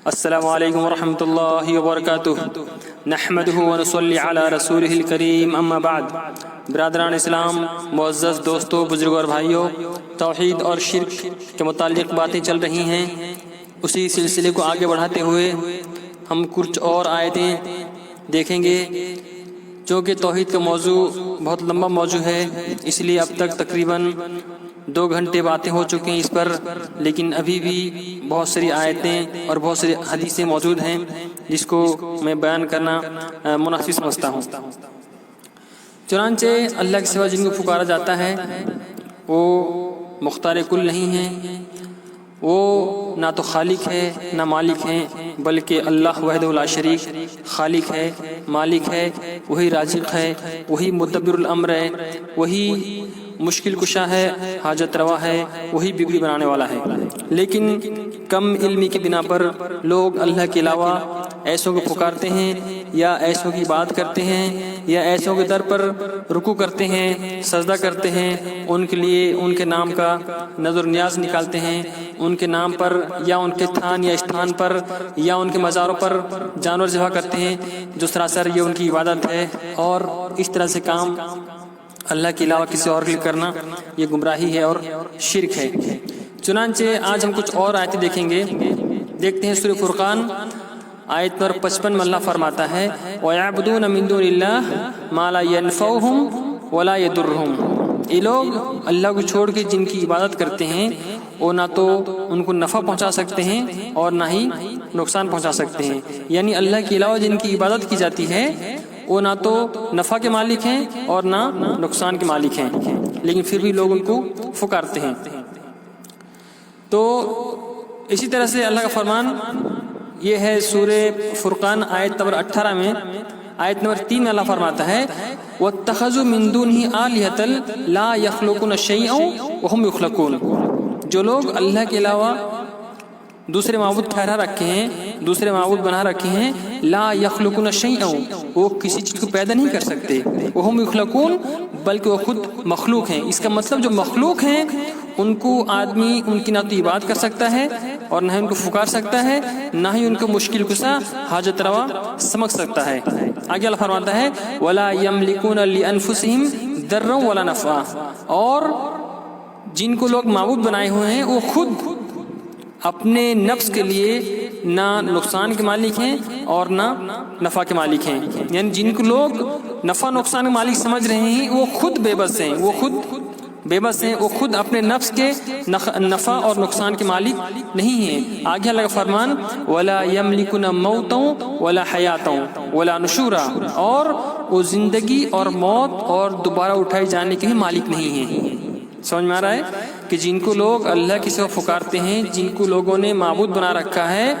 السلام علیکم ورحمۃ اللہ وبرکاتہ نحمدہ ونصلی علی رسولہ الکریم اما بعد۔ برادران اسلام، معزز دوستوں، بزرگوں اور بھائیوں، توحید اور شرک کے متعلق باتیں چل رہی ہیں۔ اسی سلسلے کو آگے بڑھاتے ہوئے ہم کچھ اور آیتیں دیکھیں گے۔ چونکہ توحید کا موضوع بہت لمبا موضوع ہے، اس لیے اب تک تقریباً 2 گھنٹے باتیں ہو چکی ہیں اس پر، لیکن ابھی بھی بہت ساری آیتیں اور بہت ساری حدیثیں موجود ہیں جس کو میں بیان کرنا مناسب سمجھتا ہوں۔ چنانچہ اللہ کے سوا جن کو پکارا جاتا ہے وہ مختار کل نہیں ہیں، وہ نہ تو خالق ہے نہ مالک ہیں، بلکہ اللہ وحدہ لا شریک خالق ہے، مالک ہے، وہی رازق ہے، وہی مدبر الامر ہے، وہی مشکل کشا ہے، حاجت روا ہے، وہی بگڑی بنانے والا ہے۔ لیکن کم علمی کی بنا پر لوگ اللہ کے علاوہ ایسوں کو پکارتے ہیں یا ایسوں کی بات کرتے ہیں یا ایسوں کے در پر رکوع کرتے ہیں، سجدہ کرتے ہیں، ان کے لیے ان کے نام کا نظر و نیاز نکالتے ہیں، ان کے نام پر یا ان کے تھان یا استھان پر یا ان کے مزاروں پر جانور ذبح کرتے ہیں، جو سراسر یہ ان کی عبادت ہے۔ اور اس طرح سے کام اللہ کے علاوہ کسی اور کے لیے کرنا یہ گمراہی ہے اور شرک ہے۔ چنانچہ آج ہم کچھ اور آیتیں دیکھیں گے۔ دیکھتے ہیں سورہ فرقان آیت نمبر 55 میں اللہ فرماتا ہے وَيَعْبُدُونَ مِن دُونِ اللَّهِ مَا لَا يَنْفَعُهُمْ وَلَا يَضُرُّهُمْ۔ یہ لوگ اللہ کو چھوڑ کے جن کی عبادت کرتے ہیں وہ نہ تو ان کو نفع پہنچا سکتے ہیں اور نہ ہی نقصان پہنچا سکتے ہیں، یعنی اللہ کے علاوہ جن کی عبادت کی جاتی ہے وہ نہ تو نفع کے مالک ہیں اور نہ نقصان کے مالک ہیں، لیکن پھر بھی لوگ ان کو پکارتے ہیں۔ تو اسی طرح سے اللہ کا فرمان یہ ہے سورہ فرقان آیت نمبر 18 میں، آیت نمبر 3 میں اللہ فرماتا ہے وَاتَّخَذُوا مِن دُونِهِ آلِهَةً لَا يَخْلُقُونَ شَيْئًا وَهُمْ يُخْلَقُونَ۔ جو لوگ اللہ کے علاوہ دوسرے معبود ٹھہرا رکھے ہیں، دوسرے معبود بنا رکھے ہیں، لا یخلقون شیئا، وہ کسی چیز کو پیدا نہیں کر سکتے، وہم یخلقون، بلکہ وہ خود مخلوق ہیں۔ اس کا مطلب جو مخلوق ہیں ان کو آدمی ان کی نہ تو عبادت کر سکتا ہے اور نہ ہی ان کو پکار سکتا ہے، نہ ہی ان کو مشکل کشا حاجت روا سمجھ سکتا ہے۔ آگے اللہ فرماتا ہے ولا یملکون لانفسہم ضرا ولا نفعا، اور جن کو لوگ معبود بنائے ہوئے ہیں وہ خود اپنے نفس کے لیے نہ نقصان کے مالک ہیں اور نہ نفع کے مالک ہیں، یعنی جن کو لوگ نفع نقصان کے مالک سمجھ رہے ہیں وہ خود بے بس ہیں، وہ خود بے بس ہیں، وہ خود اپنے نفس کے نفع اور نقصان کے مالک نہیں ہیں۔ آگے اللہ کا فرمان وَلَا يَمْلِكُونَ مَوْتًا وَلَا حَيَاةً وَلَا نُشُورًا، اور وہ زندگی اور موت اور دوبارہ اٹھائے جانے کے بھی مالک نہیں ہیں۔ سمجھ میں آ رہا ہے کہ جن کو لوگ اللہ کی سوا پکارتے ہیں، جن کو لوگوں نے معبود بنا رکھا ہے،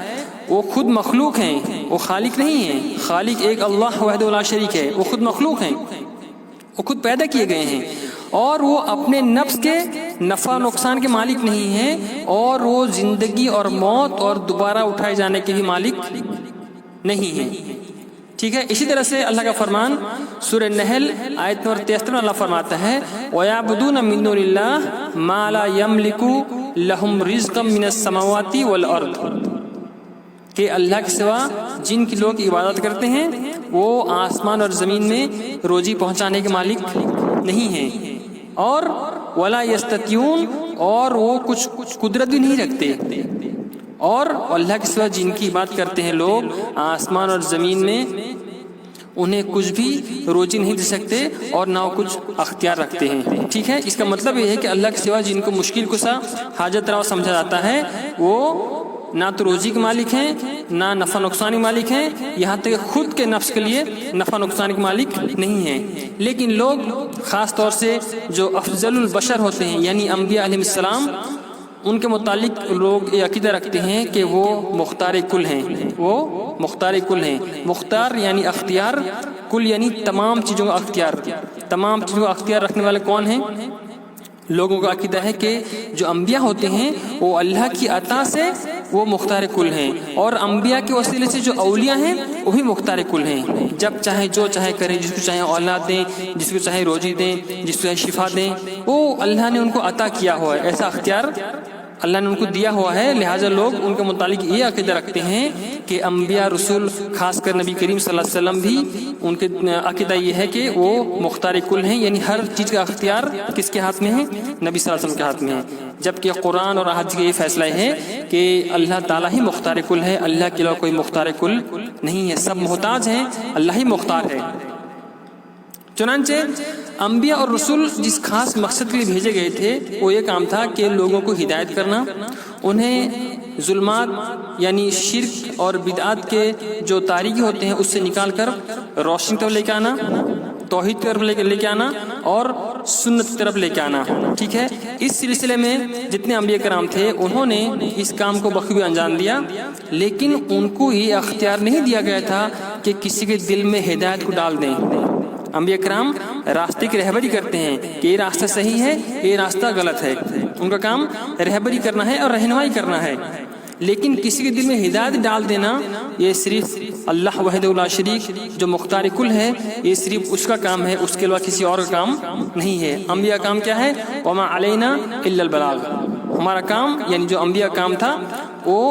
وہ خود مخلوق ہیں، وہ خالق نہیں ہیں۔ خالق ایک اللہ وحدہ لا شریک ہے، وہ خود مخلوق ہیں، وہ خود پیدا کیے گئے ہیں، اور وہ اپنے نفس کے نفع نقصان کے مالک نہیں ہیں، اور وہ زندگی اور موت اور دوبارہ اٹھائے جانے کے بھی مالک نہیں ہیں۔ ٹھیک ہے، اسی طرح سے اللہ کا فرمان سورہ نحل آیت نمبر 73 میں اللہ فرماتا ہے وَيَعْبُدُونَ مِن دُونِ اللَّهِ مَا لَا يَمْلِكُ لَهُمْ رِزْقًا مِنَ السَّمَاوَاتِ وَالْأَرْضِ، کہ اللہ کے سوا جن کی لوگ عبادت کرتے ہیں وہ آسمان اور زمین میں روزی پہنچانے کے مالک نہیں ہیں، اور وَلَا يَسْتَطِيعُونَ، اور وہ کچھ قدرت بھی نہیں رکھتے، اور اللہ کے سوا جن کی بات کرتے ہیں لوگ آسمان اور زمین میں انہیں کچھ بھی روزی نہیں دے سکتے اور نہ وہ کچھ اختیار رکھتے ہیں۔ ٹھیک ہے، اس کا مطلب یہ ہے کہ اللہ کے سوا جن کو مشکل کشا حاجت روا سمجھا جاتا ہے وہ نہ تو روزی کے مالک ہیں نہ نفع نقصان کے مالک ہیں، یہاں تک کہ خود کے نفس کے لیے نفع نقصان کے مالک نہیں ہیں۔ لیکن لوگ خاص طور سے جو افضل البشر ہوتے ہیں یعنی انبیاء علیہ السلام، ان کے متعلق لوگ یہ عقیدہ رکھتے ہیں کہ وہ مختار کل ہیں، وہ مختار کل ہیں۔ مختار یعنی اختیار، کل یعنی تمام چیزوں کا اختیار۔ تمام چیزوں کا اختیار رکھنے والے کون ہیں؟ لوگوں کا عقیدہ ہے کہ جو انبیاء ہوتے ہیں وہ اللہ کی عطا سے وہ مختار کل ہیں، اور انبیاء کے وسیلے سے جو اولیاء ہیں وہ بھی مختار کل ہیں۔ جب چاہے جو چاہے کریں، جس کو چاہے اولاد دیں، جس کو چاہے روزی دیں، جس کو چاہے شفا دیں، وہ اللہ نے ان کو عطا کیا ہوا ہے، ایسا اختیار اللہ نے ان کو دیا ہوا ہے، لہٰذا لوگ ان کے متعلق یہ عقیدہ رکھتے ہیں کہ انبیاء رسول خاص کر نبی کریم صلی اللہ علیہ وسلم بھی ان کے عقیدہ یہ ہے کہ وہ مختار کل ہیں، یعنی ہر چیز کا اختیار کس کے ہاتھ میں ہے؟ نبی صلی اللہ علیہ وسلم کے ہاتھ میں ہے، جبکہ قرآن اور حدیث کا یہ فیصلہ ہے کہ اللہ تعالیٰ ہی مختار کل ہے، اللہ کے علاوہ کوئی مختار کل نہیں ہے، سب محتاج ہیں، اللہ ہی مختار ہے۔ چنانچہ انبیاء اور رسول جس خاص مقصد کے لیے بھیجے گئے تھے وہ یہ کام تھا کہ لوگوں کو ہدایت کرنا، انہیں ظلمات یعنی شرک اور بدعات کے جو تاریکی ہوتے ہیں اس سے نکال کر روشنی کی طرف لے کے آنا، توحید کی طرف لے کے آنا اور سنت کی طرف لے کے آنا، ٹھیک ہے۔ اس سلسلے میں جتنے انبیاء کرام تھے انہوں نے اس کام کو بخوبی انجام دیا، لیکن ان کو یہ اختیار نہیں دیا گیا تھا کہ کسی کے دل میں ہدایت کو ڈال دیں۔ انبیاء کرام راستے کی رہبری کرتے ہیں کہ یہ راستہ صحیح ہے، یہ راستہ غلط ہے، ان کا کام رہبری کرنا ہے اور رہنمائی کرنا ہے، لیکن کسی کے دل میں ہدایت ڈال دینا یہ صرف اللہ وحدہ لا شریک جو مختار کل ہے، یہ صرف اس کا کام ہے، اس کے علاوہ کسی اور کا کام نہیں ہے۔ انبیاء کام کیا ہے؟ وما علینا الا البلاغ، ہمارا کام یعنی جو انبیاء کام تھا وہ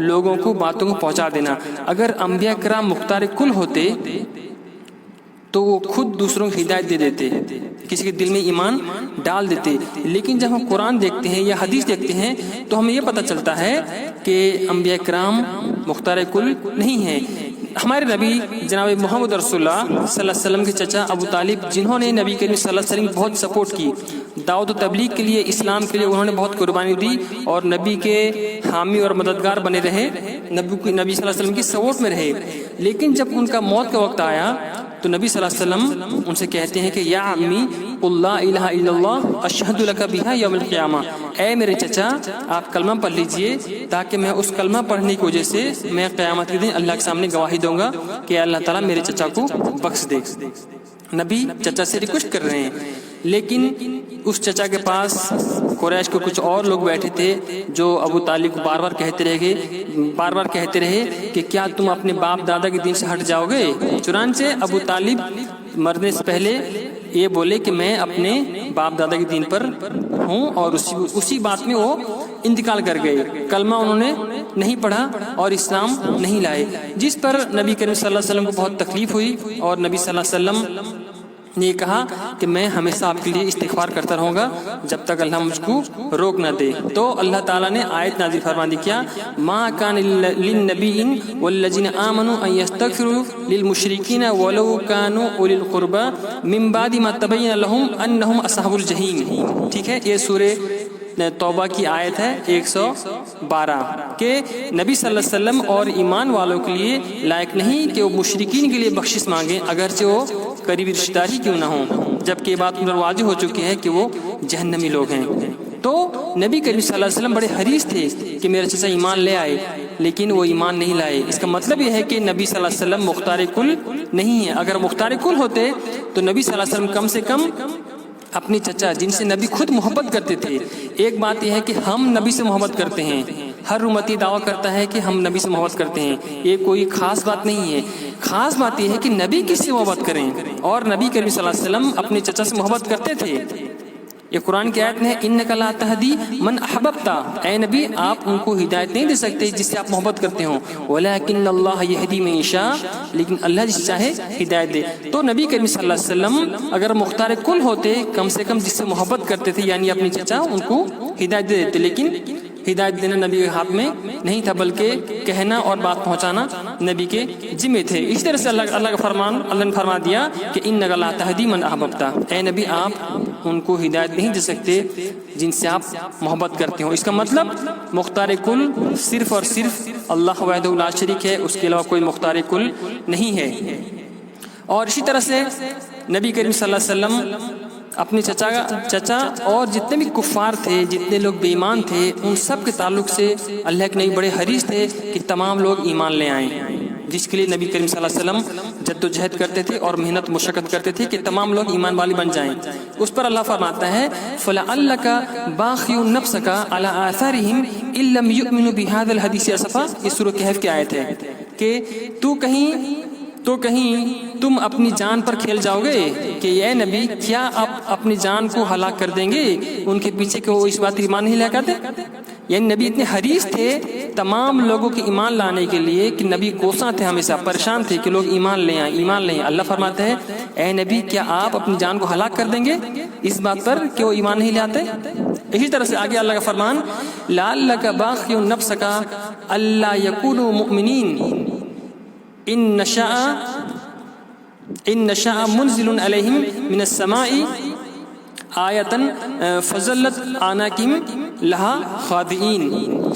لوگوں کو باتوں کو پہنچا دینا۔ اگر انبیاء کرام مختار کل ہوتے تو وہ خود دوسروں کو ہدایت دے دیتے، کسی کے دل میں ایمان ڈال دیتے، لیکن جب ہم قرآن دیکھتے ہیں یا حدیث دیکھتے ہیں تو ہمیں یہ پتہ چلتا ہے کہ انبیاء کرام مختار کل نہیں ہیں۔ ہمارے نبی جناب محمد رسول اللہ صلی اللہ علیہ وسلم کے چچا ابو طالب، جنہوں نے نبی کریم صلی اللہ علیہ وسلم کی بہت سپورٹ کی، دعوت و تبلیغ کے لیے، اسلام کے لیے انہوں نے بہت قربانی دی اور نبی کے حامی اور مددگار بنے رہے، نبی صلی اللہ علیہ وسلم کی سپورٹ میں رہے، لیکن جب ان کا موت کا وقت آیا تو نبی صلی اللہ علیہ وسلم ان سے کہتے ہیں کہ یا عمی قل لا الہ الا اللہ اشہد لک بہا یوم القیامہ، اے میرے چچا آپ کلمہ پڑھ لیجئے تاکہ میں اس کلمہ پڑھنے کی وجہ سے میں قیامت کے دن اللہ کے سامنے گواہی دوں گا کہ اللہ تعالیٰ میرے چچا کو بخش دے۔ نبی چچا سے ریکویسٹ کر رہے ہیں، لیکن اس چچا کے پاس قریش کے کچھ اور لوگ بیٹھے تھے جو ابو طالب کو بار بار کہتے رہے کہ کیا تم اپنے باپ دادا کے دین سے ہٹ جاؤ گے؟ چنانچہ ابو طالب مرنے سے پہلے یہ بولے کہ میں اپنے باپ دادا کے دین پر ہوں، اور اسی بات میں وہ انتقال کر گئے، کلمہ انہوں نے نہیں پڑھا اور اسلام نہیں لائے، جس پر نبی کریم صلی اللہ علیہ وسلم کو بہت تکلیف ہوئی اور نبی صلی اللہ علیہ وسلم نے یہ کہا کہ میں ہمیشہ آپ کے لیے استغفار کرتا رہوں گا جب تک اللہ مجھ کو روک نہ دے۔ تو اللہ تعالیٰ نے آیت نازل فرما دی، کیا ما کان للنبی والذین آمنوا ان یستغفروا للمشرکین ولو کانوا اولی القربى من بعد ما تبین لهم انہم اصحاب الجحیم، ٹھیک ہے۔ یہ سورہ توبہ کی آیت ہے 112 کہ نبی صلی اللہ علیہ وسلم اور ایمان والوں کے لیے لائق نہیں کہ وہ مشرکین کے لیے بخشش مانگیں اگرچہ وہ قریبی رشتہ دار ہی کیوں نہ ہوں، جبکہ یہ بات واضح ہو چکی ہے کہ وہ جہنمی لوگ ہیں۔ تو نبی کریم صلی اللہ علیہ وسلم بڑے حریص تھے کہ میرا چچا ایمان لے آئے، لیکن وہ ایمان نہیں لائے۔ اس کا مطلب یہ ہے کہ نبی صلی اللہ علیہ وسلم مختار کل نہیں ہے۔ اگر مختار کل ہوتے تو نبی صلی اللہ علیہ وسلم کم سے کم اپنی چچا جن سے نبی خود محبت کرتے تھے، ایک بات یہ ہے کہ ہم نبی سے محبت کرتے ہیں، ہر امتی دعویٰ کرتا ہے کہ ہم نبی سے محبت کرتے ہیں، یہ کوئی خاص بات نہیں ہے۔ خاص بات یہ ہے کہ نبی کس سے محبت کریں، اور نبی کریم صلی اللہ علیہ وسلم اپنے چچا سے محبت کرتے تھے۔ یہ قرآن کی آیت ہے انک لا تہدی من احببت، اے نبی آپ ان کو ہدایت نہیں دے سکتے جس سے آپ محبت کرتے ہوں، ولکن اللہ یہدی من یشاء، لیکن اللہ جس چاہے ہدایت دے۔ تو نبی کریم صلی اللہ علیہ وسلم اگر مختار کل ہوتے، کم سے کم جس سے محبت کرتے تھے یعنی اپنی چچا، ان کو ہدایت دے دیتے، لیکن ہدایت دینا نبی کے ہاتھ میں نہیں تھا، بلکہ کہنا اور بات پہنچانا نبی کے ذمے تھے۔ اس طرح سے اللہ کا فرمان، اللہ نے فرما دیا کہ انک لا تہدی من احببت، اے نبی آپ ان کو ہدایت نہیں دے سکتے جن سے آپ محبت کرتے ہو۔ اس کا مطلب مختار کل صرف اور صرف اللہ وحدہ لا شریک ہے، اس کے علاوہ کوئی مختار کل نہیں ہے۔ اور اسی طرح سے نبی کریم صلی اللہ علیہ وسلم اپنے چچا اور جتنے بھی کفار تھے، جتنے لوگ بے ایمان تھے، ان سب کے تعلق سے اللہ کے نبی بڑے حریص تھے کہ تمام لوگ ایمان لے آئیں، جس کے لیے نبی کریم صلی اللہ علیہ وسلم جد و جہد کرتے تھے اور محنت مشقت کرتے تھے کہ تمام لوگ ایمان والی بن جائیں۔ اس پر اللہ فرماتا ہے فَلَعَلَّكَ بَاخِعٌ نَفْسَكَ عَلَىٰ آثَارِهِمْ إِن لَّمْ يُؤْمِنُوا بِهَٰذَا الْحَدِيثِ أَسَفًا، یہ سورہ کہف کی آیت ہے کہ تو کہیں تم اپنی جان پر کھیل جاؤ گے کہ اے نبی کیا آپ اپنی جان کو ہلاک کر دیں گے ان کے پیچھے کہ وہ اس بات ایمان نہیں لے کر دیں؟ یعنی نبی اتنے حریص تھے تمام لوگوں کے ایمان لانے کے لیے کہ نبی کوساں تھے، ہمیشہ پریشان تھے کہ لوگ ایمان لے آئیں ایمان لے آئیں۔ اللہ فرماتے ہیں اے نبی کیا آپ اپنی جان کو ہلاک کر دیں گے اس بات پر کہ وہ ایمان نہیں لاتے؟ اسی طرح سے آگے اللہ کا فرمان لعلک باخع نفسک الا یکونوا مؤمنین ان نشاء منزل علیہم من السماء آیتن فضلت عناکم لہا خاضعین،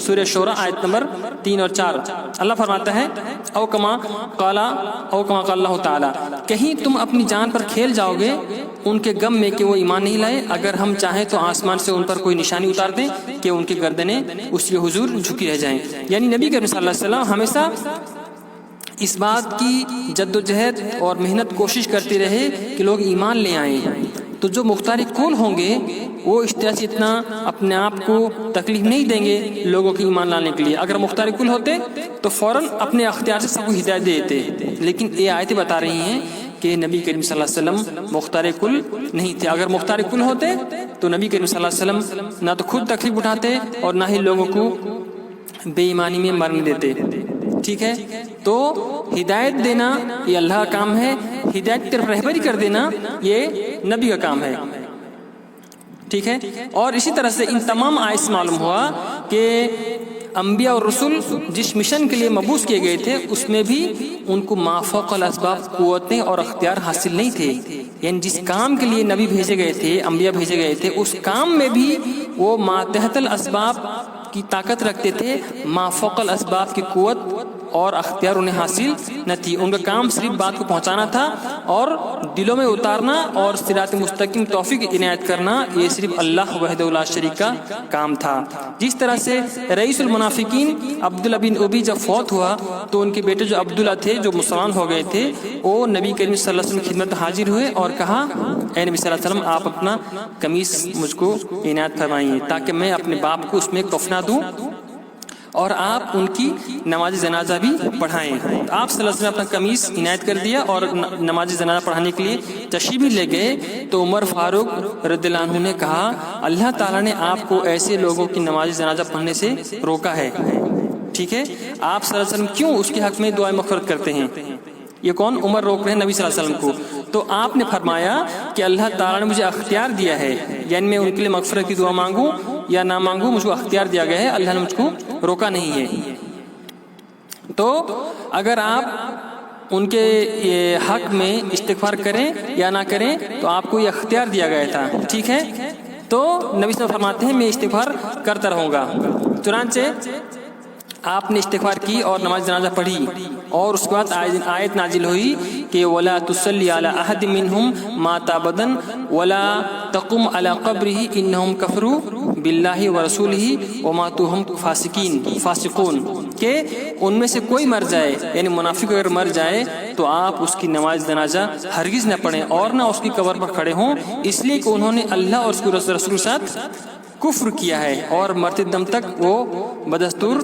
سورہ شورى آیت نمبر 3 اور 4۔ اللہ فرماتا ہے او کما قال اللہ تعالی، کہیں تم اپنی جان پر کھیل جاؤ گے ان کے غم میں کہ وہ ایمان نہیں لائے، اگر ہم چاہیں تو آسمان سے ان پر کوئی نشانی اتار دیں کہ ان کی گردنیں اس کے حضور جھکی رہ جائیں۔ یعنی نبی کریم صلی اللہ علیہ وسلم ہمیشہ اس بات کی جد و جہد اور محنت کوشش کرتے رہے کہ لوگ ایمان لے آئیں۔ تو جو مختار کل ہوں گے وہ اس طرح سے اتنا اپنے آپ کو تکلیف نہیں دیں گے لوگوں کی ایمان لانے کے لیے۔ اگر مختار کل ہوتے تو فوراً اپنے اختیار سے سب کو ہدایت دیتے، لیکن یہ آیتیں بتا رہی ہیں کہ نبی کریم صلی اللہ علیہ وسلم مختار کل نہیں تھے۔ اگر مختار کل ہوتے تو نبی کریم صلی اللہ علیہ وسلم نہ تو خود تکلیف اٹھاتے اور نہ ہی لوگوں کو بے ایمانی میں مرنے دیتے۔ ٹھیک ہے، تو ہدایت دینا یہ اللہ کا کام ہے، ہدایت کی طرف رہبری کر دینا یہ نبی کا کام ہے۔ ٹھیک ہے، اور اسی طرح سے ان تمام آیات سے معلوم ہوا کہ انبیاء اور رسول جس مشن کے لیے مبعوث کیے گئے تھے اس میں بھی ان کو ما فوق الاسباب قوتیں اور اختیار حاصل نہیں تھے۔ یعنی جس کام کے لیے نبی بھیجے گئے تھے، انبیاء بھیجے گئے تھے، اس کام میں بھی وہ ماتحت الاسباب کی طاقت رکھتے تھے، ما فوق الاسباب کی قوت اور اختیار انہیں حاصل نہ تھی۔ ان کا کام صرف بات کو پہنچانا تھا اور دلوں میں اتارنا اور صراط مستقیم توفیق عنایت کرنا، یہ صرف اللہ وحدہ لا شریک کا کام تھا۔ جس طرح سے رئیس المنافقین عبداللہ بن ابی جب فوت ہوا تو ان کے بیٹے جو عبداللہ تھے جو مسلمان ہو گئے تھے، وہ نبی کریم صلی اللہ علیہ وسلم کی خدمت حاضر ہوئے اور کہا اے نبی صلی اللہ علیہ وسلم آپ اپنا قمیص مجھ کو عنایت فرمائیے تاکہ میں اپنے باپ کو اس میں کفنا دوں اور آپ ان کی نماز جنازہ بھی پڑھائیں۔ آپ صلی اللہ علیہ وسلم نے اپنا قمیص عنایت کر دیا اور نماز جنازہ پڑھانے کے لیے تشریف بھی لے گئے تو عمر فاروق رضی اللہ عنہ نے کہا اللہ تعالیٰ نے آپ کو ایسے لوگوں کی نماز جنازہ پڑھنے سے روکا ہے۔ ٹھیک ہے، آپ صلی اللہ علیہ وسلم کیوں اس کے حق میں دعائیں مغفرت کرتے ہیں؟ یہ کون؟ عمر روک رہے ہیں نبی صلی اللہ علیہ وسلم کو۔ تو آپ نے فرمایا کہ اللہ تعالیٰ نے مجھے اختیار دیا ہے، یعنی میں ان کے لیے مغفرت کی دعا مانگوں یا نہ مانگوں، مجھ کو اختیار دیا گیا ہے، اللہ نے مجھ کو روکا نہیں ہے۔ تو اگر آپ ان کے حق میں استغفار کریں یا نہ کریں تو آپ کو یہ اختیار دیا گیا تھا۔ ٹھیک ہے، تو نبی صلی اللہ علیہ وسلم فرماتے ہیں میں استغفار کرتا رہوں گا۔ چنانچہ آپ نے استغفار کی اور نماز جنازہ پڑھی اور اس کے بعد آیت نازل ہوئی کہ وَلَا تُصَلِّ عَلَىٰ أَحَدٍ مِّنْهُمْ مَاتَ أَبَدًا وَلَا تَقُمْ عَلَىٰ قَبْرِهِ إِنَّهُمْ كَفَرُوا بِاللَّهِ وَرَسُولِهِ وَمَاتُوا وَهُمْ فاسقون، کہ ان میں سے کوئی مر جائے یعنی منافق اگر مر جائے تو آپ اس کی نماز جنازہ ہرگز نہ پڑھیں اور نہ اس کی قبر پر کھڑے ہوں، اس لیے کہ انہوں نے اللہ اور اس کے رسول کے ساتھ کفر کیا ہے اور مرتے دم تک وہ بدستور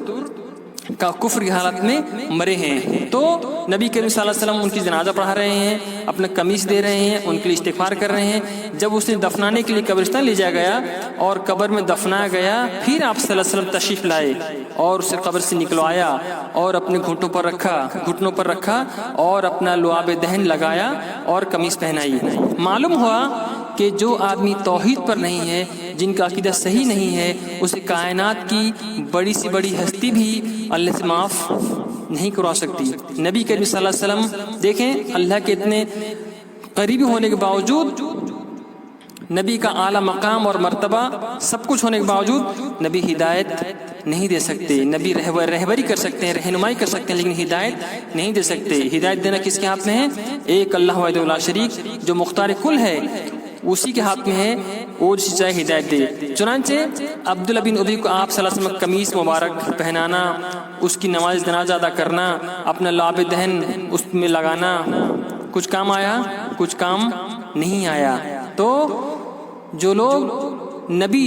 کا کفر کی حالت میں مرے ہیں۔ تو نبی کریم صلی اللہ علیہ وسلم ان کی جنازہ پڑھا رہے ہیں، اپنا قمیص دے رہے ہیں، ان کے لیے استغفار کر رہے ہیں۔ جب اسے دفنانے کے لیے قبرستان لے جایا گیا اور قبر میں دفنایا گیا، پھر آپ صلی اللہ علیہ وسلم تشریف لائے اور اسے قبر سے نکلوایا اور اپنے گھٹنوں پر رکھا اور اپنا لعاب دہن لگایا اور قمیص پہنائی۔ معلوم ہوا کہ جو آدمی توحید پر نہیں ہے، جن کا عقیدہ صحیح نہیں ہے، اسے کائنات کی بڑی سی بڑی ہستی بھی اللہ سے معاف نہیں کروا سکتی۔ نبی کریم صلی اللہ علیہ وسلم دیکھیں اللہ کے اتنے قریبی ہونے کے باوجود، نبی کا اعلیٰ مقام اور مرتبہ سب کچھ ہونے کے باوجود نبی ہدایت نہیں دے سکتے۔ نبی رہبری کر سکتے ہیں، رہنمائی کر سکتے ہیں، لیکن ہدایت نہیں دے سکتے۔ ہدایت دینا کس کے ہاتھ میں ہے؟ ایک اللہ وحدہ لا شریک جو مختار کل ہے، اسی کے ہاتھ میں ہے، وہ جسے چاہے ہدایت دے۔ چنانچہ عبداللہ بن ابی کو آپ صلی اللہ علیہ وسلم قمیص مبارک پہنانا، اس کی نماز جنازہ ادا کرنا، اپنا لعاب دہن اس میں لگانا، کچھ کام آیا؟ کچھ کام نہیں آیا۔ تو جو لوگ نبی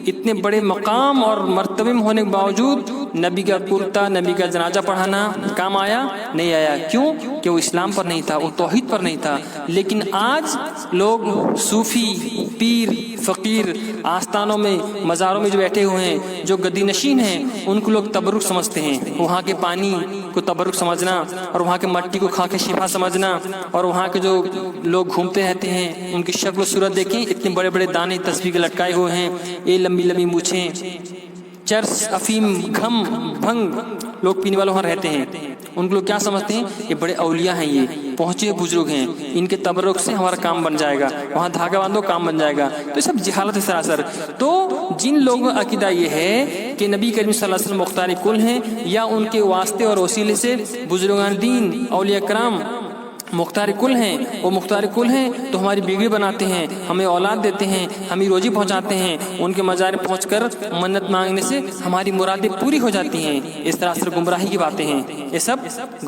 اتنے بڑے مقام اور مرتبے میں ہونے کے باوجود نبی کا کرتا، نبی کا جنازہ پڑھانا کام آیا؟ نہیں آیا۔ کیوں؟ کہ وہ اسلام پر نہیں تھا، وہ توحید پر نہیں تھا۔ لیکن آج لوگ صوفی پیر فقیر آستانوں میں مزاروں میں جو بیٹھے ہوئے ہیں، جو گدی نشین ہیں، ان کو لوگ تبرک سمجھتے ہیں۔ وہاں کے پانی کو تبرک سمجھنا، اور وہاں کے مٹی کو کھا کے شفا سمجھنا، اور وہاں کے جو لوگ گھومتے رہتے ہیں ان کی شکل و صورت دیکھیں، اتنے بڑے بڑے دانے تسبیح کے لٹکائے ہوئے ہیں، یہ لمبی لمبی مونچھیں، چرس افیم گھم بھنگ لوگ پینے والوں وہاں رہتے ہیں، ان کو لوگ کیا سمجھتے ہیں؟ یہ بڑے اولیاء ہیں، یہ پہنچے بزرگ ہیں، ان کے تبرک سے ہمارا کام بن جائے گا، وہاں دھاگا باندھو کام بن جائے گا۔ تو یہ سب جہالت ہے سراسر۔ تو جن لوگوں کا عقیدہ یہ ہے کہ نبی کریم صلی اللہ علیہ وسلم مختار کل ہیں، یا ان کے واسطے اور وسیلے سے بزرگان دین اولیاء کرام مختار کل ہیں، وہ مختار کل ہیں تو ہماری بیگڑی بناتے ہیں، ہمیں اولاد دیتے ہیں، ہمیں روزی پہنچاتے ہیں، ان کے مزار پہنچ کر منت مانگنے سے ہماری مرادیں پوری ہو جاتی ہیں۔ اس طرح سے گمراہی کی باتیں ہیں، یہ سب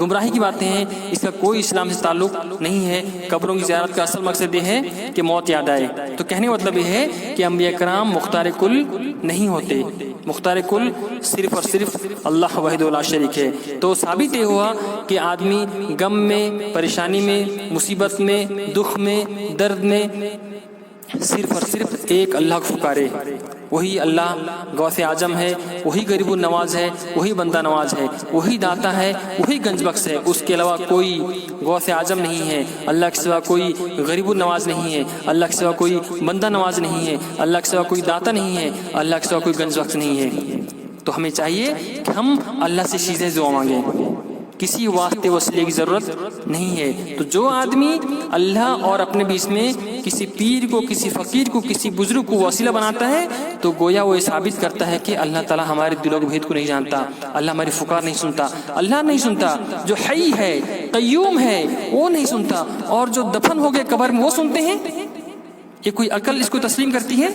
گمراہی کی باتیں ہیں، اس کا کوئی اسلام سے تعلق نہیں ہے۔ قبروں کی زیارت کا اصل مقصد یہ ہے کہ موت یاد آئے۔ تو کہنے کا مطلب یہ ہے کہ انبیاء کرام مختار کل نہیں ہوتے، مختار کل صرف اور صرف اللہ وحدہ لا شریک ہے۔ تو ثابت یہ ہوا کہ آدمی غم میں، پریشانی میں، مصیبت میں، دکھ میں، درد میں صرف اور صرف ایک اللہ کو پکارے۔ وہی اللہ غوث اعظم ہے، وہی غریب النواز ہے، وہی بندہ نواز ہے، وہی داتا ہے، وہی گنج بخش ہے۔ اس کے علاوہ کوئی غوث اعظم نہیں ہے، اللہ کے سوا کوئی غریب النواز نہیں ہے، اللہ کے سوا کوئی بندہ نواز نہیں ہے، اللہ کے سوا کوئی داتا نہیں ہے، اللہ کے سوا کوئی گنج بخش نہیں ہے۔ تو ہمیں چاہیے کہ ہم اللہ سے چیزیں دعا مانگیں، کسی واسطے وسیلے کی ضرورت نہیں ہے۔ تو جو آدمی اللہ اور اپنے بیچ میں کسی پیر کو، کسی فقیر کو، کسی بزرگ کو وسیلہ بناتا ہے تو گویا وہ یہ ثابت کرتا ہے کہ اللہ تعالیٰ ہمارے دلوں کے بھید کو نہیں جانتا، اللہ ہماری فکار نہیں سنتا، اللہ نہیں سنتا، جو حی ہے قیوم ہے وہ نہیں سنتا، اور جو دفن ہو گئے قبر میں وہ سنتے ہیں۔ یہ کوئی عقل اس کو تسلیم کرتی ہے؟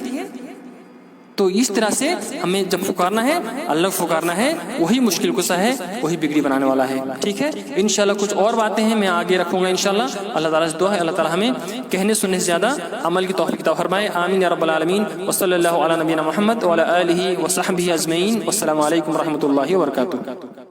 تو اس طرح سے ہمیں جب پکارنا ہے اللہ کو پکارنا ہے، وہی مشکل کشا ہے، وہی بگڑی بنانے والا ہے۔ ٹھیک ہے، انشاءاللہ کچھ اور باتیں ہیں میں آگے رکھوں گا انشاءاللہ۔ اللہ تعالیٰ سے دعا ہے اللہ تعالیٰ ہمیں کہنے سننے سے زیادہ عمل کی توفیق عطا فرمائے، آمین یا رب العالمین۔ وصلی اللہ علی نبینا محمد وعلی آلہ وصحبہ اجمعین، والسلام علیکم ورحمۃ اللہ وبرکاتہ۔